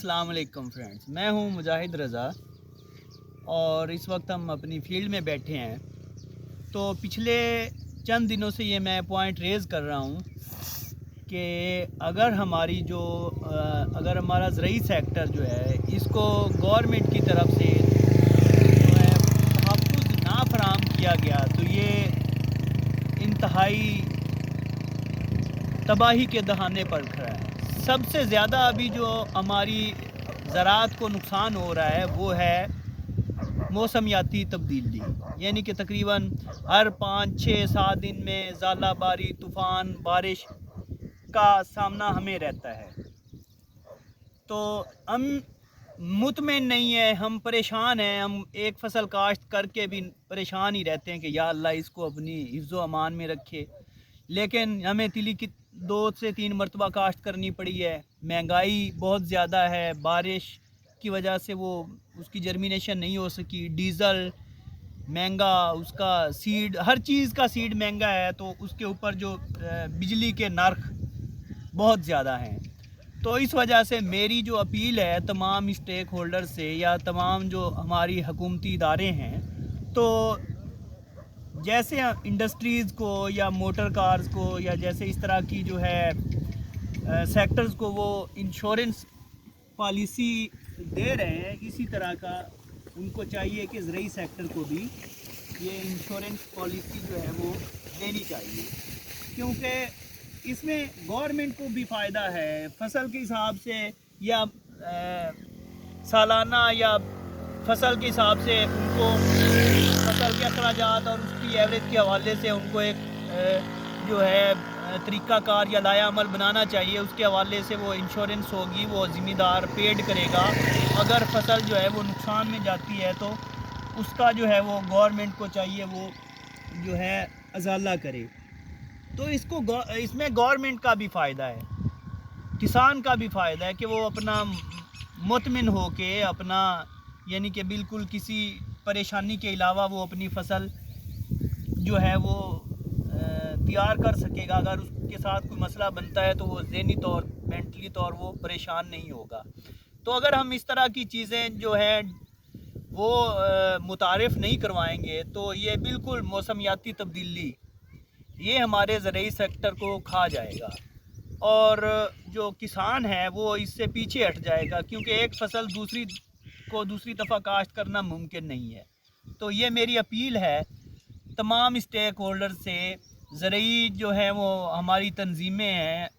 अस्सलाम वालेकुम फ्रेंड्स, मैं हूं मुजाहिद रज़ा और इस वक्त हम अपनी फील्ड में बैठे हैं। तो पिछले चंद दिनों से ये मैं पॉइंट रेज़ कर रहा हूं कि अगर हमारा ज़रई सेक्टर जो है इसको गवर्नमेंट की तरफ से जो है तहफ़्फ़ुज़ ना फराहम किया गया तो ये इंतहाई तबाही के दहाने पर खड़ा है। सबसे ज़्यादा अभी जो हमारी ज़राअत को नुकसान हो रहा है वो है मौसमियाती तब्दीली, यानी कि तकरीबन हर 5-6-7 दिन में ज़ाला बारी, तूफ़ान, बारिश का सामना हमें रहता है। तो हम मुतमिन नहीं है, हम परेशान हैं। हम एक फ़सल काश्त करके भी परेशान ही रहते हैं कि या अल्लाह इसको अपनी हिफ्ज़ व अमान में रखे, लेकिन हमें तिली की 2 से 3 मरतबा काश्त करनी पड़ी है। महंगाई बहुत ज़्यादा है, बारिश की वजह से वो उसकी जर्मिनेशन नहीं हो सकी, डीज़ल महंगा, उसका सीड, हर चीज़ का सीड महंगा है, तो उसके ऊपर जो बिजली के नर्ख बहुत ज़्यादा हैं। तो इस वजह से मेरी जो अपील है तमाम स्टेक होल्डर से या तमाम जो हमारी हुकूमती इदारे हैं, तो जैसे इंडस्ट्रीज़ को या मोटर कार्स को या जैसे इस तरह की जो है सेक्टर्स को वो इंश्योरेंस पॉलिसी दे रहे हैं, इसी तरह का उनको चाहिए कि ज़रई सेक्टर को भी ये इंश्योरेंस पॉलिसी जो है वो देनी चाहिए, क्योंकि इसमें गवर्नमेंट को भी फ़ायदा है। फसल के हिसाब से या सालाना या फसल के हिसाब से उनको फसल के अखराजात और उसकी एवरेज के हवाले से उनको एक जो है तरीक़ाकार या लाया अमल बनाना चाहिए। उसके हवाले से वो इंश्योरेंस होगी, वो ज़िम्मेदार पेड करेगा। अगर फसल जो है वो नुकसान में जाती है तो उसका जो है वो गवर्नमेंट को चाहिए वो जो है अज़ाला करे। तो इसमें गवर्नमेंट का भी फ़ायदा है, किसान का भी फ़ायदा है कि वो अपना मुतमिन हो के अपना, यानी कि बिल्कुल किसी परेशानी के अलावा वो अपनी फसल जो है वो तैयार कर सकेगा। अगर उसके साथ कोई मसला बनता है तो वो ज़हनी तौर, मेंटली तौर वो परेशान नहीं होगा। तो अगर हम इस तरह की चीज़ें जो है वो मुतारिफ़ नहीं करवाएंगे तो ये बिल्कुल मौसमियाती तब्दीली ये हमारे ज़रई सेक्टर को खा जाएगा और जो किसान है वो इससे पीछे हट जाएगा, क्योंकि एक फसल दूसरी दफ़ा काश्त करना मुमकिन नहीं है। तो ये मेरी अपील है तमाम स्टेक होल्डर से। ज़रई जो है वो हमारी तंजीमें हैं,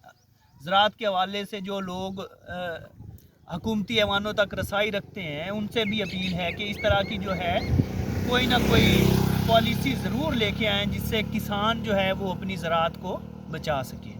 ज़राअत के हवाले से जो लोग हुकूमती ऐवानों तक रसाई रखते हैं, उनसे भी अपील है कि इस तरह की जो है कोई ना कोई पॉलिसी ज़रूर लेके आएँ जिससे किसान जो है वो अपनी ज़राअत को बचा सके।